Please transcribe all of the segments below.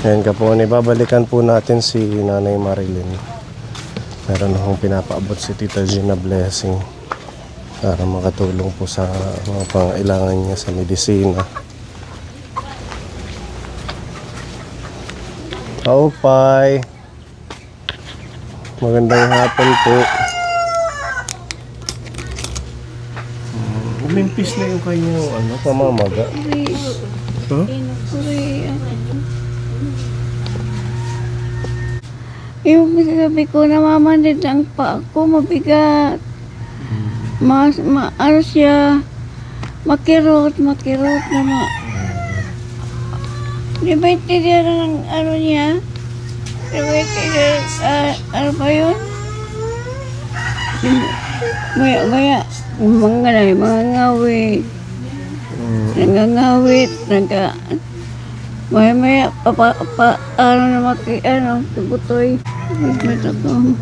Ngayon ka po, ibabalikan po natin si Nanay Marilyn. Meron akong pinapaabot si Tita Gina Blessing para makatulong po sa mga pangailangan niya sa medisina. Pai, magandang hapon po. Umimpis na yung kanyang pamamaga. Huh? Yung sabi ko, namamanid ang paa ko, mabigat. Ano siya, makirot na Di ba intindihan ng ano niya? Di ba intindihan, ano ba yun? Maya, mga ngawit. Nangangawit, maya, ano naman tubutoy. May ako.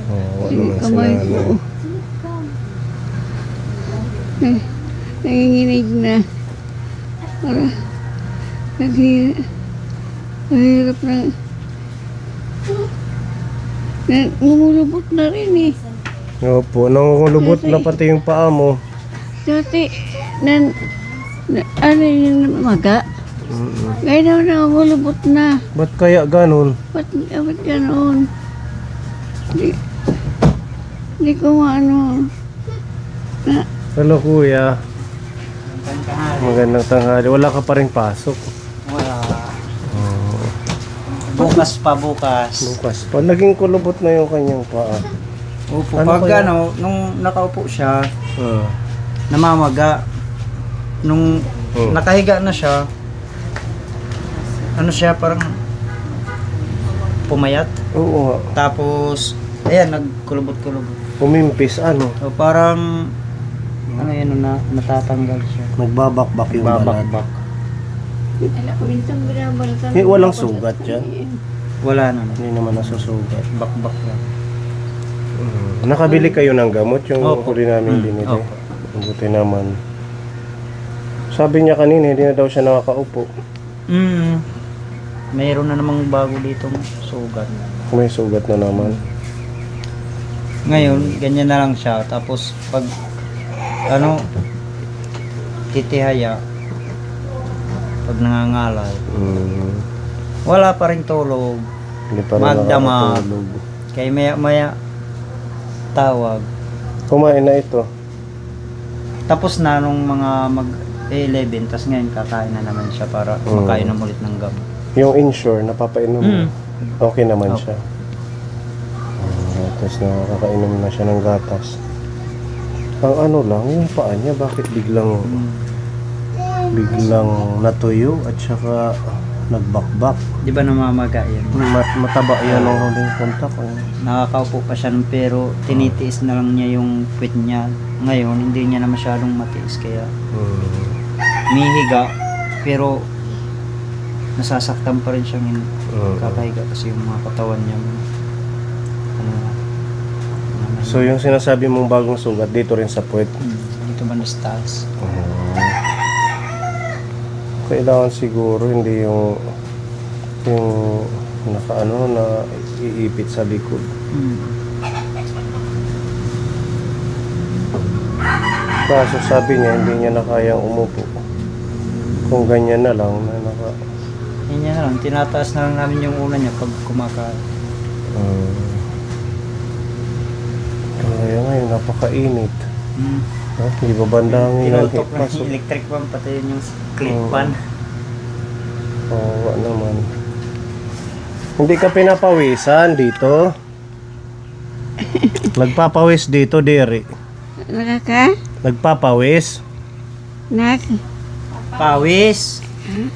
Sige, kamay ko. Nanginginig na. Para, mahirap na. Ngumulubot na rin eh. Opo, nangungulubot na pati yung paa mo. Dati, ano yung maga? Ngayon naman nangungulubot na. Ba't kaya ganun? Ba't ganoon? Hindi ko maano. Hello kuya. Magandang tanghali. Wala ka pa rin pasok. Wala. Bukas pa. Bukas pa. Naging kulubot na yung kanyang paa. Opo, pag nung nakaupo siya, namamaga. Nung nakahiga na siya, ano siya, parang pumayat. Oo. Tapos, ayan, nagkulubot-kulubot. Umimpis, ano? So, parang, natatanggal siya. Nagbabakbak yung balat. Minsan Walang sugat dyan. Wala naman. Hindi naman nasusugat. Bakbak lang. Nakabili kayo ng gamot yung huli namin binili. Opo. Buti naman. Sabi niya kanina, hindi na daw siya nakakaupo. Mayroon na namang bago ditong sugat. May sugat na naman. Ngayon, ganyan na lang siya. Tapos, pag, titihaya, pag nangangalay, wala pa rin tulog. Hindi pa rin Magdamag. nakakatulog. Kaya maya tawag. Kumain na ito. Tapos na nung mga mag-11, tapos ngayon kakain na naman siya para makainom ulit ng gamot. Yung insure, napapainom mo. Okay naman siya. Tapos nakakainom na siya ng gatas. Ang ano lang, yung paa niya, bakit biglang natuyo at saka nagbakbak. Di ba namamaga yan? Mataba yan ang huling kontak. Nakakaupo pa siya pero tinitiis na lang niya yung puwet niya. Ngayon, hindi niya na masyadong matiis kaya mihiga pero nasasaktan pa rin siyang kakahiga kasi yung mga katawan niya. So yung sinasabi mong bagong sugat dito rin sa puwet? Dito ba na sa taas? Kailangan siguro hindi yung nakaano na iipit sa likod. Kaso sabi niya hindi niya na kayang umupo. Kung ganyan na lang Yan na lang, tinataas na lang namin yung una niya pag kumakain. Kaya ngayon napakainit. Hindi ba bandang Tinutok na yung electric fan, pati yung click fan. Oo naman. Hindi ka pinapawisan dito? Nagpapawis dito, Derry. Nagpapawis?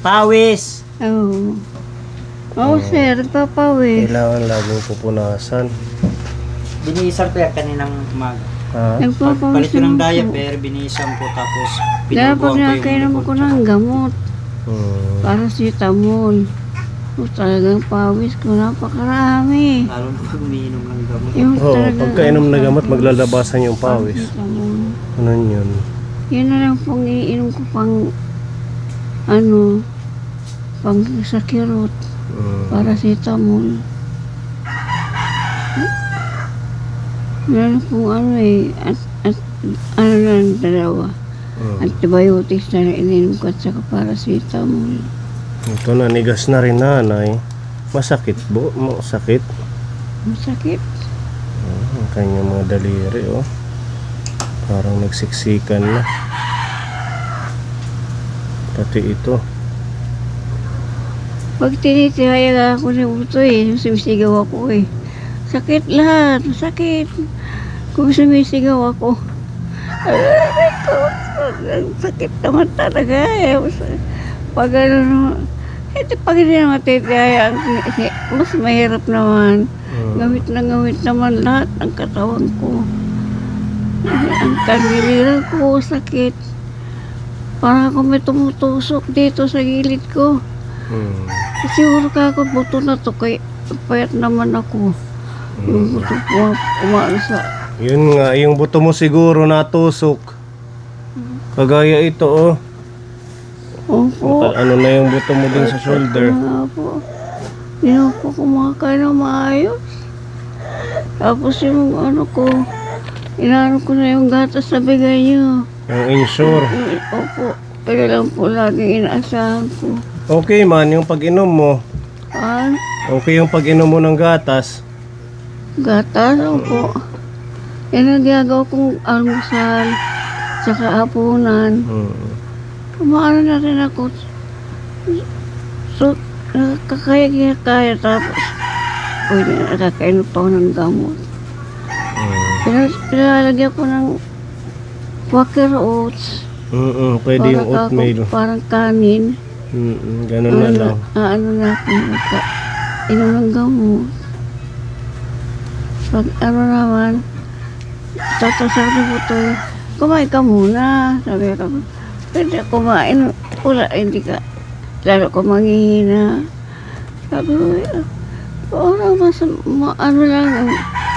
Pawis! Sir, nagpapawis. Kailangan laging pupunasan. Binihisan ko yan kaninang umaga. Nagpapawis Palit ko ng diaper, binihisan ko tapos dapat nakainom ko ng gamot. Paracetamol. Talagang pawis ko, napakarami. Lalo na pag umiinom ng gamot. Pagkainom na gamot, maglalabasan yung pawis. Ano yun? Yan na lang pong iinom ko pang pang sa kirot, paracetamol. Meron pong ano eh, at ano lang dalawa. Antibiotics na ininom ko at saka paracetamol. Ito nanigas na rin nanay. Masakit po? Masakit? Masakit. Ang kanyang mga daliri oh. Parang nagsiksikan na. Pati ito. Pag tinitihaya ako ng buto eh, sumisigaw ako eh. Sakit lahat, sakit. Kung sumisigaw ako, aray ko, sakit naman talaga eh. Pag ano naman, pag hindi na matitihaya, mas mahirap naman. Gamit naman lahat ng katawan ko. Ang kaniliran ko, sakit. Parang ako may tumutusok dito sa gilid ko. Siguro ka ako buto na to, kaya payat naman ako. Yung buto ko, umaano sa... Yun nga, yung buto mo siguro natusok. Kagaya ito oh. Opo. Ano na yung buto mo din sa shoulder? Nga po. Hindi na po kumakain ng maayos. Tapos yung ano ko, inaano ko na yung gatas na bigay niyo. Yung insure. Opo. Pero lang po lagi inaasahan ko. Okay man, yung pag-inom mo. Ah, Okay yung pag-inom mo ng gatas. gatas, opo. Yan ang ginagawa kong almusal. Tsaka hapunan. Kumaano na rin ako. So, nakakaya tapos pwede na nakakainom pa ako ng gamot. Pilalagyan ko ng Quaker Oats. Pwede yung oatmeal. Parang kanin. Ganun na lang. Ano na ako inom ng gamot. Pag ano naman, tatasar na po ito, kumain ka muna. Sabi ko, pwede kumain. Wala, hindi ka. Lalo ko manghihina. Sabi ko, ano lang,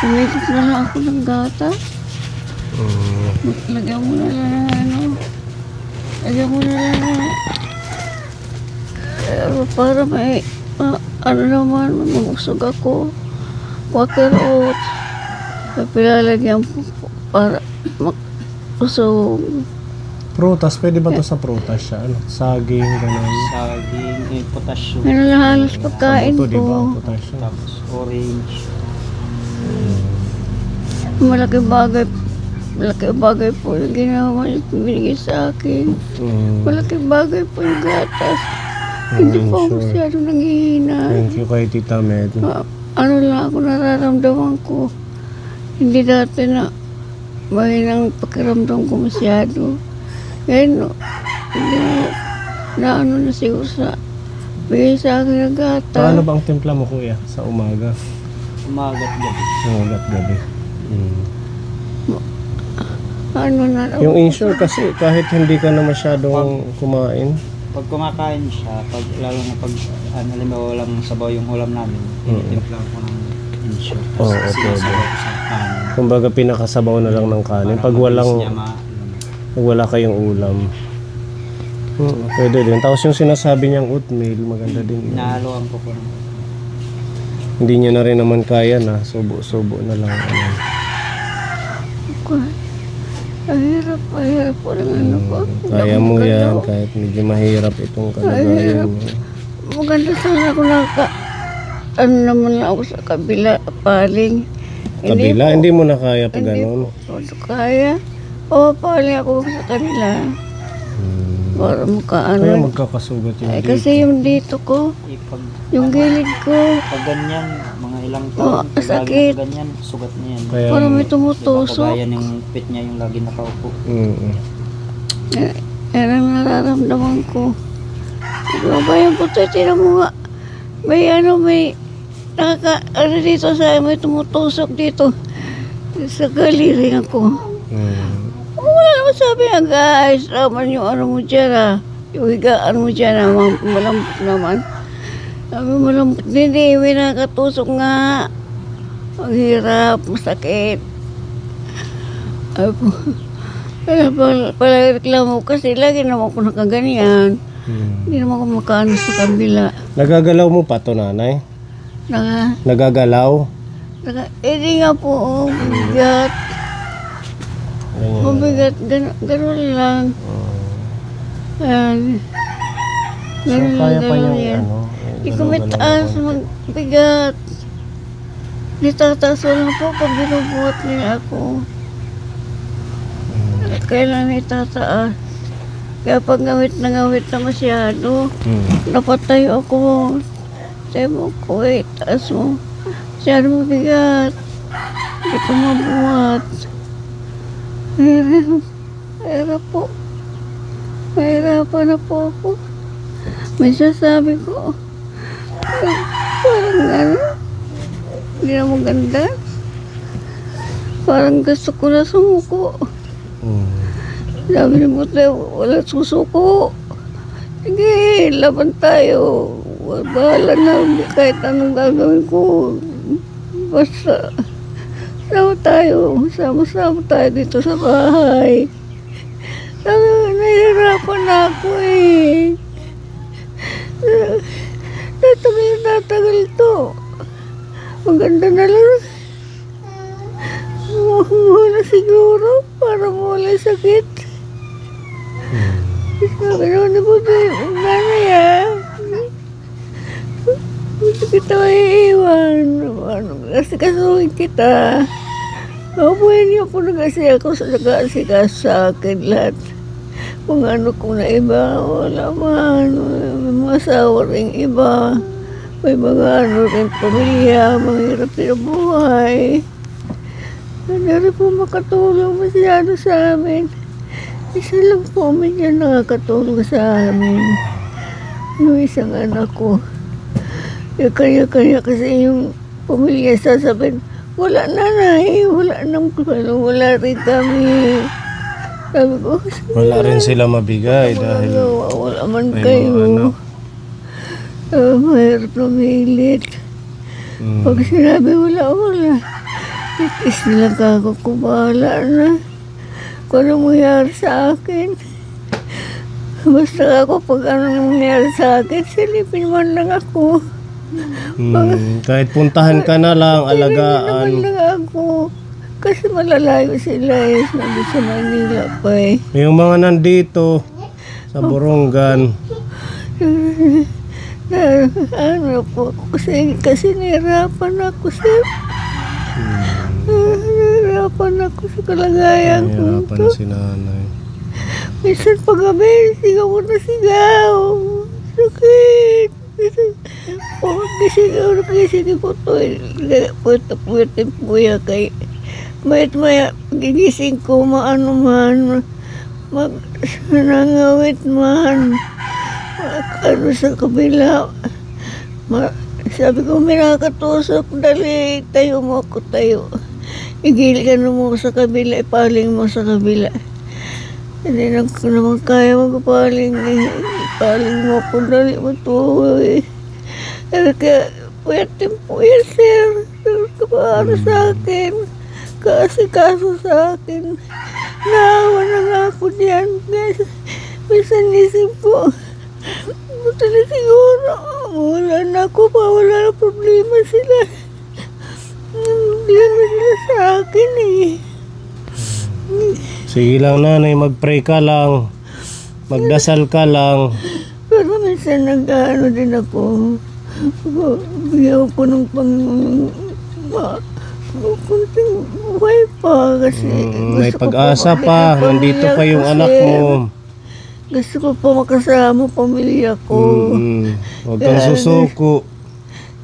kumikit na lang ako ng gatas. Lagyan mo na lang ano. Lagyan mo na lang para may, ano naman, mag-usog ako. Quaker Oats. Pilalagyan po para mag-usog. Prutas, pwede ba to sa prutas siya? Ano? Saging, gano'n. Saging, potassium. Ano na halos pagkain Ito, di ba? ko. Potassium. Tapos orange. Malaking bagay po yung ginawa yung binigay sa akin. Malaking bagay po yung gatas. Hindi po ako masyado nanghihina. Thank you kay Tita Med. Ano lang ako nararamdaman ko. Hindi dati na mahinang pakiramdam ko masyado. Ngayon, hindi na ano na siguro sa bigay sa akin ng gatas. Paano ba ang timpla mo kuya sa umaga? Umaga at gabi. Umaga at gabi. Ano na lang. Yung insure kasi kahit hindi ka na masyadong kumain. Pag kumakain siya, lalo na pag halimbawa walang sabaw yung ulam namin, tinitimpla ko ng insure. Oo, Tapos pwede. sinasabaw ko sa kanin. Kumbaga pinakasabaw na lang ng kanin. Para Pag mabilis niya wala kayong ulam. Pwede din. Tapos yung sinasabi niyang oatmeal, maganda din. Inahaluan ko po. Hindi niya na rin naman kaya na. Subo-subo na lang. Mahirap po ng ano ko. Kaya mo yan kahit medyo mahirap itong kalagayan mo. Maganda sana ako ano naman lang ako sa kabila, paling. Kabila? Hindi mo na kaya pag ganun? Hindi po kaya. O, paling ako sa kanila. Para makaano. Kaya magkakasugat yung dito. Kasi yung dito ko, yung gilid ko. Pag ganyan, mga ilang taon, pag sakit. lagi na ganyan, sugat niya yan. Kaya, Para may tumutusok. Kagaya yung pit niya yung lagi nakaupo. Yan ang nararamdaman ko. Diba ba yung puto, tinan mo nga. May ano dito sa, may tumutusok dito. Sa galiring ako. Wala naman sabi niya, guys, naman yung ano mo dyan yung higaan mo dyan malambot naman. Sabi malambot, hindi, may nakatusok nga. Ang hirap, masakit. Ay po, kaya pala reklamo kasi lagi naman ako nakaganyan. Hindi naman ako makaano sa kabila. Nagagalaw mo pa to, nanay? Nagagalaw? Hindi nga po, bigat. Ganyan. Mabigat, gano'n lang. Ayan. So, kaya pa Ganun yung yan. ano? Hindi ko mataas, magbigat. Hindi tataas lang po pag binubuhat niya ako. Kailan itataas? Kaya pag ngawit na masyado, napatay ako. Sabi mo ko, taas mo. Masyado mabigat. Hindi ko mabuhat. Mahirap po. Mahirapan na po ako. May sasabi ko, parang ano, hindi na maganda. Parang gusto ko na sumuko. Sabi ni Buti, wala susuko. Sige, laban tayo. Bahala na, kahit anong gagawin ko. Basta, sama-sama tayo dito sa bahay. Sabi, nahihirapan na ako eh. Tatagal to. Maganda na lang. Muna siguro para mawala sakit. Sabi naman na po, nanay gusto kita maiiwan. Kasi kasuhin kita. Buhay niyo po nag-asikaso sa akin lahat. Kung ano kung na iba, wala man. May mga asawa rin iba. May mga ano rin pamilya, mahirap na buhay. Hindi rin po makatulong masyado sa amin. Isa lang po medyo nakakatulong sa amin. Yung isang anak ko. Yung kanya-kanya kasi yung pamilya sasabihin, wala nanay, wala rin kami. Sabi ko, wala rin sila mabigay dahil wala man may kayo. mga Mahirap na milit. Pag sinabi wala. Itis nilang kakakubala na. Kung ano mangyari sa akin. Basta ako, pag ano nangyari sa akin, silipin man lang ako. Kahit puntahan ka na lang, alagaan. Silipin lang ako. Kasi malalayo sila eh. Sabi sa Manila pa eh. Yung mga nandito sa Borongan. Ano po, kasi nahirapan ako sir. Nahirapan ako sa kalagayan ko. Nahirapan si nanay. Minsan pagabi, sigaw ko na sigaw. Sakit. Gising po ito. Puwerte po yan kay maya gigising ko maano man. Nangawit man. Ano sa kabila. Sabi ko, may nakatusok. Dali, tayo mo ako tayo. Igilikan mo sa kabila, ipaling mo sa kabila. Hindi na ko naman kaya magpaling eh. Ipaling mo ako, dali mo to eh. Kaya, puwerte po yan, sir. Ano sa akin. Kaso sa akin. Naawa na nga ako diyan. Minsan isip ko, buti na siguro. Wala na ako pa, wala na problema sila. Hindi naman sila sa akin eh. Sige lang nanay, mag-pray ka lang. Magdasal ka lang. Pero minsan nag-ano din ako. Bigyan ko ng kunting buhay pa kasi May gusto ko pag-asa pa. Nandito pa yung anak mo. Gusto ko pa makasama pamilya ko. Huwag kang susuko.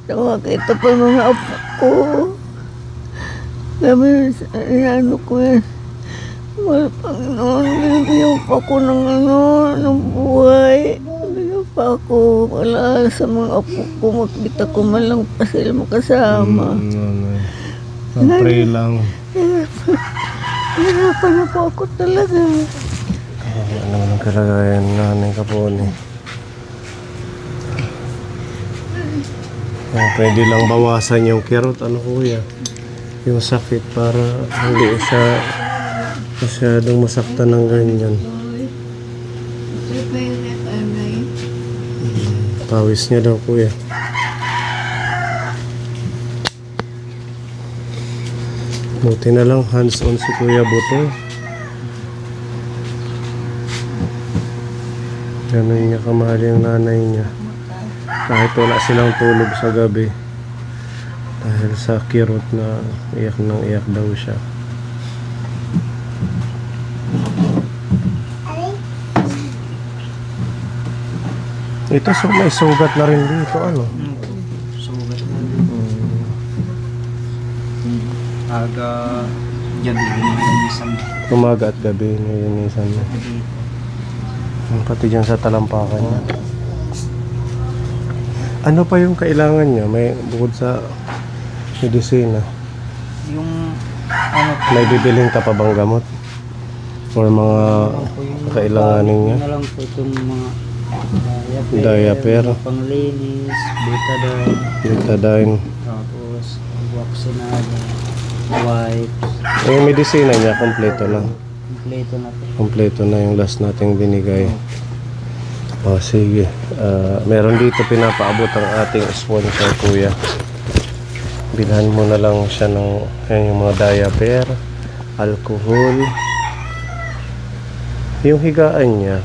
Ito pa yung mga apo ko. Sabi, ano ko yan. Panginoon, bigyan pa ako ng buhay. Bigyan pa ako. Wala sa mga apo ko. Makita ko man lang pa sila makasama. Pray lang. Hirapan na po ako talaga. Ano naman ang kalagayan nanay ka po ni. Pwede lang bawasan yung kirot. Ano kuya? Yung sakit para hindi siya masyadong masaktan ng ganyan. Pawis niya daw kuya. Buti na lang hands-on si Kuya Buto. Ganun niya kamahal yung nanay niya. Kahit wala silang tulog sa gabi. Dahil sa kirot na iyak nang iyak daw siya. Ito may sugat na rin dito, ano? Sugat na rin. Aga, gabi nilinisan. Umaga at gabi, nilinisan mo. Pati dyan sa talampakan niya. Ano pa yung kailangan niya? May bukod sa medisina. Yung ano po, May bibiling ka pa bang gamot? Or mga kailanganin niya? na lang po itong mga Diaper. panglinis, betadine, Betadine. tapos waxinado, wipes, Yung medisina niya, kompleto na. kompleto na po. Kompleto na yung last nating binigay. O sige. Meron dito pinapaabot ang ating sponsor, kuya. Bilhan mo na lang siya ng yung mga diaper, alcohol. Yung higaan niya,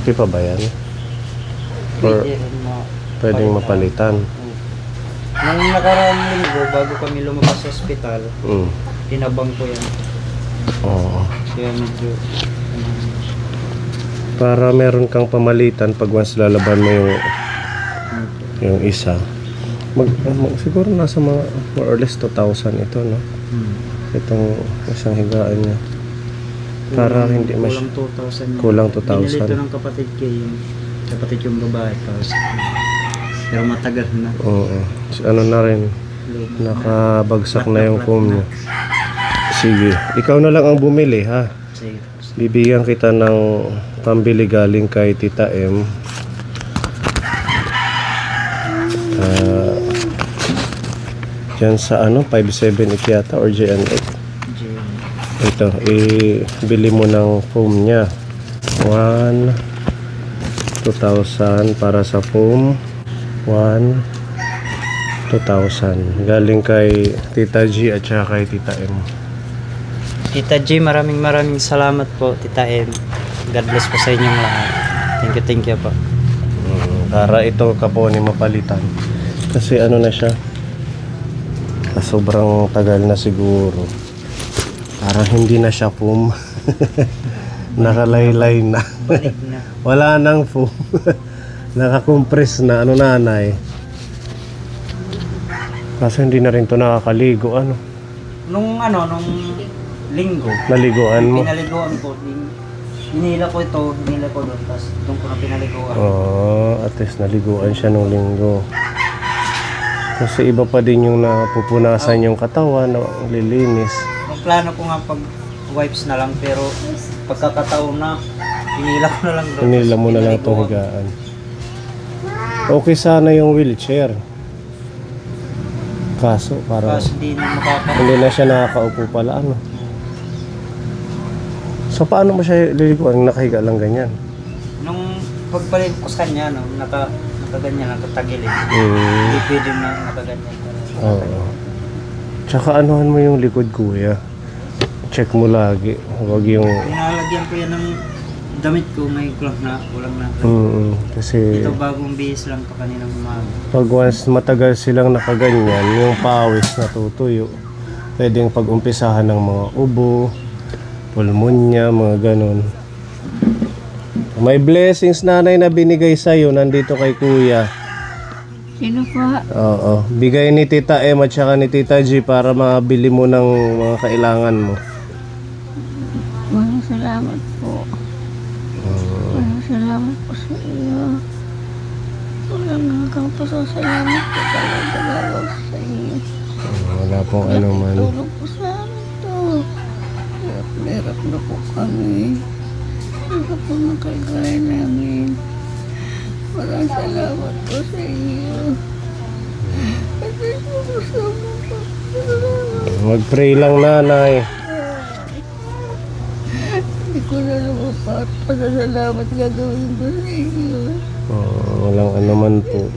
okay pa ba yan? Or Pwede rin pwedeng mapalitan? Nung nakaraang linggo, bago kami lumabas sa ospital, tinabang ko yan. Oo. Kaya medyo Para meron kang pamalitan pag once lalaban mo yung isa. Siguro nasa mga more or less 2,000 ito, no? Itong isang higaan niya. Para hindi kulang 2,000. Kulang Binili 2,000. ito ng kapatid ko, yung kapatid yung babae. Pero matagal na. Oo. Ano na rin, nakabagsak na yung foam niya. Sige, ikaw na lang ang bumili, ha? Sige. Bibigyan kita ng pambili galing kay Tita M. Diyan sa 5-7 Ikyata or JNX. Ito, ibili mo ng foam niya. 2,000 para sa foam. 2,000. Galing kay Tita G at saka kay Tita M. Tita G, maraming salamat po, Tita M. God bless po sa inyong lahat. Thank you po. Para ito kaponi mapalitan. Kasi ano na siya, sobrang tagal na siguro. Parang hindi na siya foam. Nakalaylay na. Balik na. Wala nang foam. Nakakompress na. Ano nanay? Kaso hindi na rin to nakakaligo. Ano? Nung linggo, Naliguan mo? pinaliguan ko. Hinila ko ito, hinila ko doon. Tapos doon ko na pinaliguan. At least naliguan siya nung linggo. Kasi iba pa din yung napupunasan yung katawan, lilinis. Ang plano ko nga pag wipes na lang, pero pagkakataon na, hinila ko na lang doon. Hinila mo na lang itong higaan. Okay sana yung wheelchair. Kaso parang Kasi di na hindi na siya nakakaupo pala. Ano? So paano mo siya liliguan? Nakahiga lang ganyan? Nung pagpalit ko sa kanya, nakaganyan, nakatagilid. Hindi pwede na nakaganyan. Oo. Tsaka anuhan mo yung likod, kuya. Check mo lagi. Huwag yung... Pinalagyan ko yan ng damit ko, ngayon ko lang na, walang na. Kasi Ito bagong bihis lang pa kaninang umaga. pag once matagal silang nakaganyan, yung pawis natutuyo. Pwedeng pag-umpisahan ng mga ubo, pulmonya, mga ganon. May blessings nanay na binigay sa'yo, nandito kay kuya. Sino pa? Oo. Bigay ni Tita M at saka ni Tita G para mabili mo ng mga kailangan mo. Maraming salamat po. Maraming salamat po sa iyo. Walang hanggang pasasalamat po talaga sa iyo. Wala pong ano man. Tulong po sa amin to. Hirap na po kami. Hirap po ng kalagayan namin. Maraming salamat po sa iyo. Kasi po kasama po. Mag-pray lang nanay. Hindi ko na naman pa pasasalamat gagawin ko sa inyo. Walang anuman po.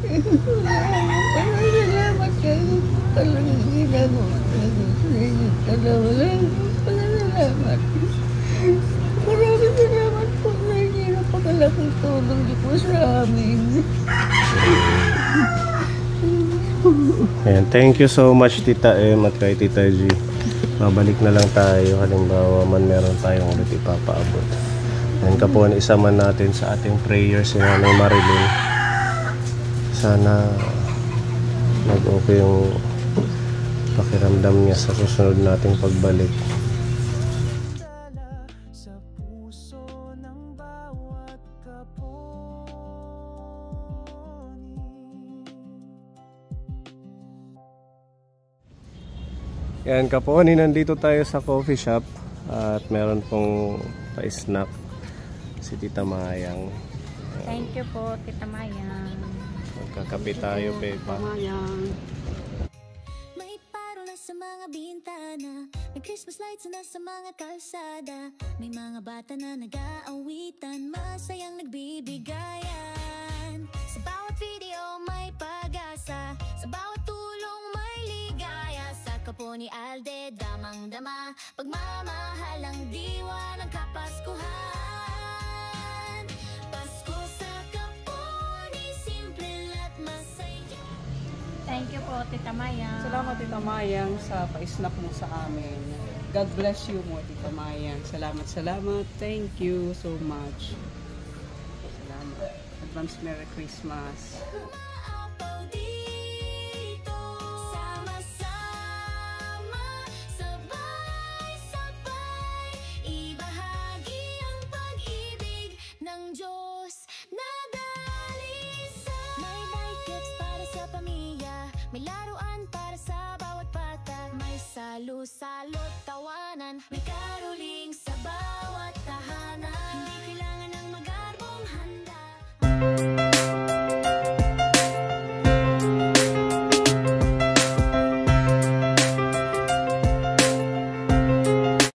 Pasasalamat kayo. Talagang ginagawa ko sa inyo. Talagang pasasalamat. Maraming salamat po sa inyo. Napakalaking tulong niyo po sa amin. Ayan, thank you so much Tita M at kay Tita G. Babalik na lang tayo halimbawa man meron tayong ulit ipapaabot. Ayan ka po, isa man natin sa ating prayers si Nanay Marilyn. Sana mag-okay yung pakiramdam niya sa susunod nating pagbalik. Yan Kaponi, nandito tayo sa coffee shop at meron pong pa-snack si Tita Mayang. Thank you po, Tita Mayang. Magkakape tayo, Pepa. Mayang. May parol na sa mga bintana, may Christmas lights na sa mga kalsada, may mga bata na nag-aawitan, masayang nagbibigayan. Sa bawat video may pag-asa, sa bawat tulong may ligaya. Sa Kaponi Alde, damang-dama, pagmamahal ang diwa ng Kapaskuhan. Pasko sa Kaponi, simple at masaya. Thank you po, Tita Mayang. Salamat Tita Mayang sa pa-snack mo sa amin. God bless you mo Tita Mayang. Salamat, salamat. Thank you so much. Salamat. Advance Merry Christmas. Maapaw dito, sama-sama, sabay-sabay, ibahagi ang pag-ibig ng Diyos na dalisay. May light gifts para sa pamilya, may laruan para sa bawat bata, may salo-salo tawanan, may